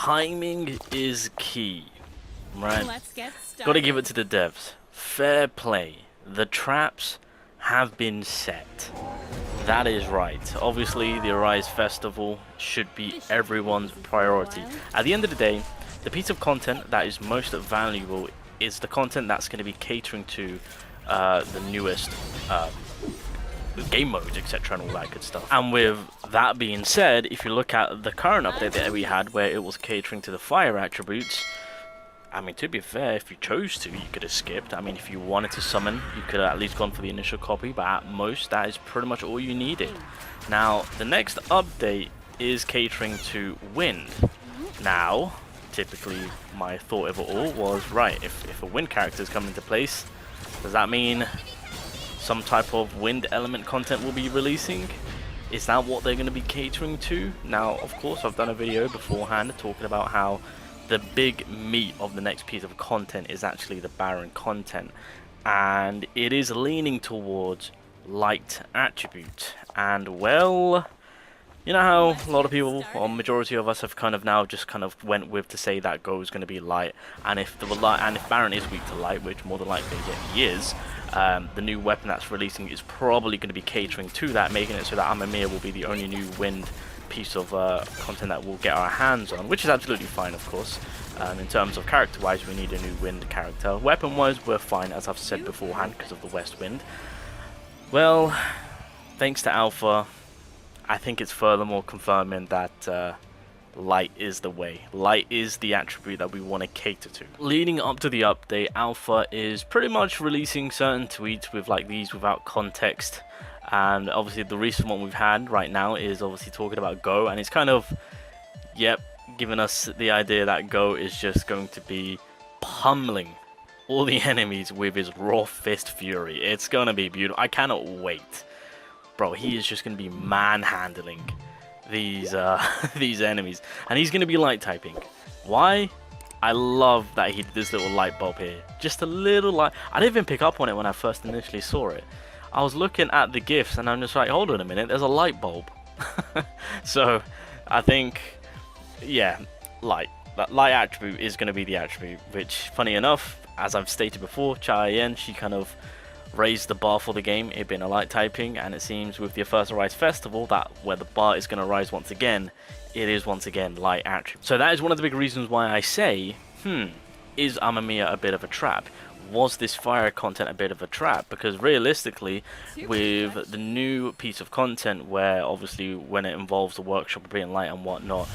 timing is key, right? Let's get started. Gotta give it to the devs. Fair play. The traps have been set. That is right. Obviously, the Arise Festival should be everyone's priority. At the end of the day, the piece of content that is most valuable is the content that's going to be catering to the newest game modes, etc., and all that good stuff. And with that being said, if you look at the current update that we had, where it was catering to the fire attributes, I mean, to be fair, if you chose to, you could have skipped. I mean, if you wanted to summon, you could have at least gone for the initial copy, but at most, that is pretty much all you needed. Now, the next update is catering to wind. Now, typically, my thought of it all was, right, if a wind character is coming into place, does that mean some type of wind element content will be releasing? Is that what they're going to be catering to? Now, of course, I've done a video beforehand talking about how the big meat of the next piece of content is actually the Baron content, and it is leaning towards light attribute. And well, you know how a lot of people, or majority of us, have kind of now just kind of went with to say that Go is going to be light, and if Baron is weak to light, which more than likely he is, the new weapon that's releasing is probably going to be catering to that, making it so that Amamiya will be the only new wind piece of content that we'll get our hands on, which is absolutely fine, of course. In terms of character wise, we need a new wind character. Weapon wise, we're fine, as I've said beforehand, because of the west wind. Well, thanks to Alpha, I think it's furthermore confirming that light is the way. Light is the attribute that we want to cater to. Leading up to the update, Alpha is pretty much releasing certain tweets with like these without context. And obviously the recent one we've had right now is obviously talking about Go, and it's kind of, yep, giving us the idea that Go is just going to be pummeling all the enemies with his raw fist fury. It's gonna be beautiful. I cannot wait. Bro, he is just gonna be manhandling these these enemies, and he's gonna be light typing. Why? I love that he did this little light bulb here. Just a little light. I didn't even pick up on it when I first initially saw it. I was looking at the gifs and I'm just like, hold on a minute, there's a light bulb. So I think, yeah, light. That light attribute is going to be the attribute, which, funny enough, as I've stated before, Chayen, she kind of raised the bar for the game, it being a light typing, and it seems with the First Arise Festival that where the bar is going to rise once again, it is once again light attribute. So that is one of the big reasons why I say, is Amamiya a bit of a trap? Was this fire content a bit of a trap? Because realistically, with the new piece of content, where obviously when it involves the workshop of being light and whatnot,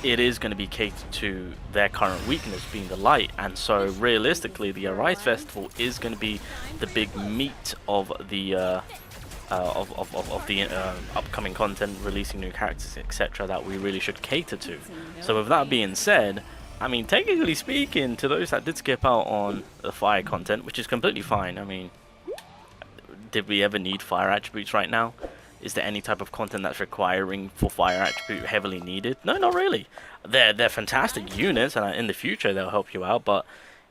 it is going to be catered to their current weakness being the light, and so realistically the Arise Festival is going to be the big meat of the upcoming content, releasing new characters, etc., that we really should cater to. So with that being said, I mean, technically speaking, to those that did skip out on the fire content, which is completely fine. I mean, did we ever need fire attributes right now? Is there any type of content that's requiring for fire attribute heavily needed? No, not really. They're fantastic units, and in the future they'll help you out, but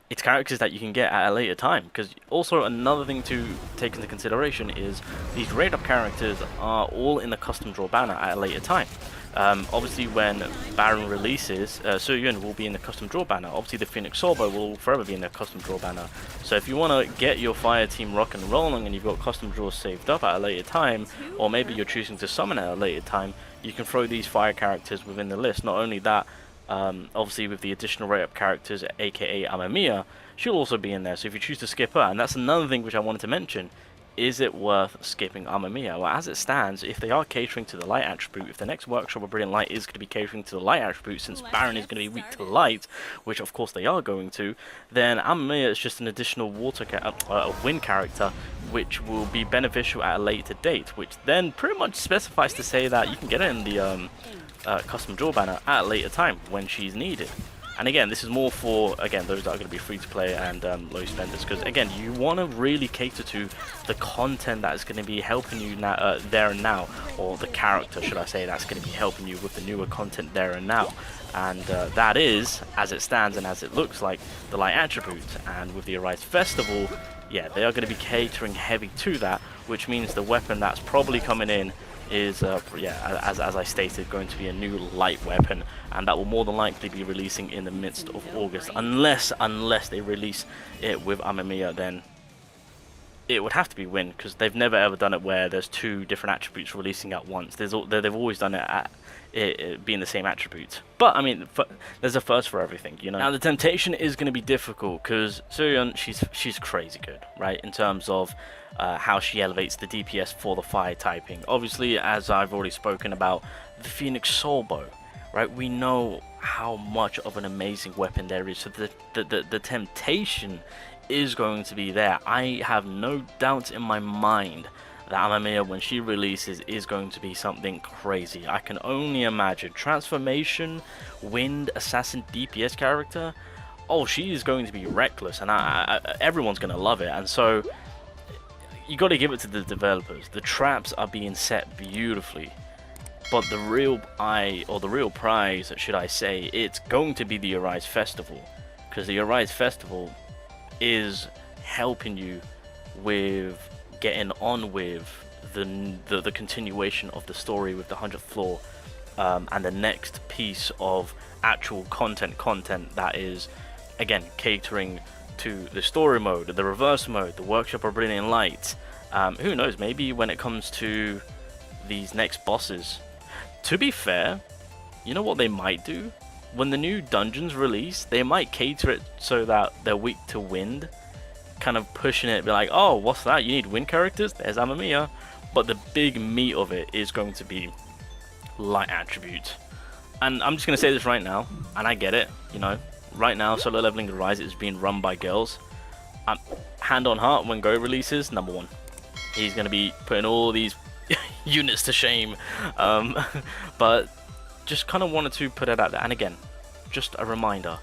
it's characters that you can get at a later time. Because also another thing to take into consideration is these raid up characters are all in the custom draw banner at a later time. Obviously when Baron releases, Suyun will be in the custom draw banner. Obviously the Phoenix Sorbo will forever be in the custom draw banner. So if you want to get your fire team rock and rolling and you've got custom draws saved up at a later time, or maybe you're choosing to summon at a later time, you can throw these fire characters within the list. Not only that, obviously with the additional rate up characters, aka Amamiya, she'll also be in there. So if you choose to skip her, and that's another thing which I wanted to mention, is it worth skipping Amamiya? Well, as it stands, if they are catering to the light attribute, if the next workshop of Brilliant Light is going to be catering to the light attribute, since Baron is going to be weak to light, which of course they are going to, then Amamiya is just an additional wind character, which will be beneficial at a later date, which then pretty much specifies to say that you can get it in the custom draw banner at a later time when she's needed. And again, this is more for, again, those that are going to be free to play and low spenders, because again, you want to really cater to the content that is going to be helping you now, there and now, or the character, should I say, that's going to be helping you with the newer content there and now. And that is, as it stands and as it looks like, the light attribute. And with the Arise Festival, yeah, they are going to be catering heavy to that, which means the weapon that's probably coming in is, yeah, as I stated, going to be a new light weapon, and that will more than likely be releasing in the midst of August, unless they release it with Amamiya. Then it would have to be Wind, because they've never ever done it where there's two different attributes releasing at once. They've always done it at it being the same attribute. But I mean, there's a first for everything, you know. Now the temptation is going to be difficult because Suyeon, she's crazy good, right, in terms of how she elevates the DPS for the fire typing. Obviously, as I've already spoken about, the Phoenix Soul Bow, right? We know how much of an amazing weapon there is, so the temptation is going to be there. I have no doubt in my mind that Amamiya, when she releases, is going to be something crazy. I can only imagine. Transformation, Wind, Assassin, DPS character. Oh, she is going to be reckless, and everyone's going to love it. And so, you got to give it to the developers. The traps are being set beautifully. But the real prize, should I say, it's going to be the Arise Festival. Because the Arise Festival is helping you with getting on with the continuation of the story with the 100th floor, and the next piece of actual content that is, again, catering to the story mode, the reverse mode, the workshop of brilliant light. Who knows, maybe when it comes to these next bosses, to be fair, you know what they might do? When the new dungeons release, they might cater it so that they're weak to Wind, kind of pushing it, be like, oh, what's that? You need Wind characters? There's Amamiya. But the big meat of it is going to be light attributes. And I'm just going to say this right now, and I get it, you know, right now, Solo Leveling the Rise is being run by girls. Hand on heart, when Go releases, #1. He's going to be putting all these units to shame. But just kind of wanted to put it out there. And again, just a reminder.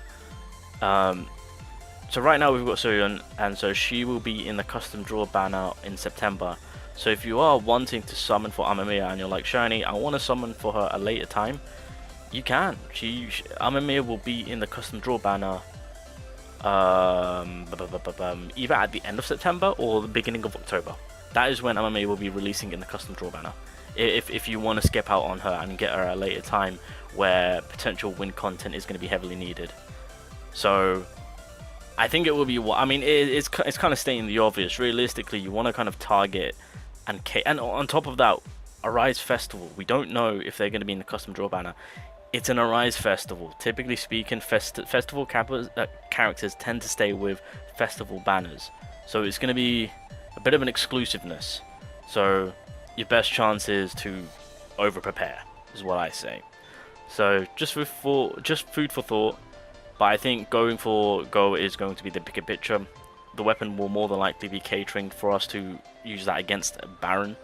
So right now we've got Suyeon, and so she will be in the custom draw banner in September. So if you are wanting to summon for Amamiya and you're like, Shiny, I want to summon for her a later time, you can. Amamiya will be in the custom draw banner either at the end of September or the beginning of October. That is when Amamiya will be releasing in the custom draw banner. If you want to skip out on her and get her at a later time where potential Wind content is going to be heavily needed. So I think it will be, I mean, it's kind of stating the obvious. Realistically, you want to kind of target and on top of that, Arise Festival. We don't know if they're going to be in the custom draw banner. It's an Arise Festival. Typically speaking, festival characters tend to stay with festival banners. So it's going to be a bit of an exclusiveness. So your best chance is to over-prepare, is what I say. So just food for thought. But I think going for Go is going to be the bigger picture. The weapon will more than likely be catering for us to use that against Baron.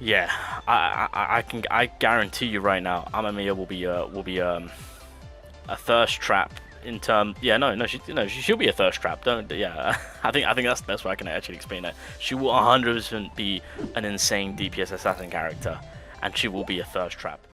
Yeah, I guarantee you right now, Amamiya will be a thirst trap in term. Yeah, she'll be a thirst trap. I think that's the best way I can actually explain it. She will 100% be an insane DPS assassin character, and she will be a thirst trap.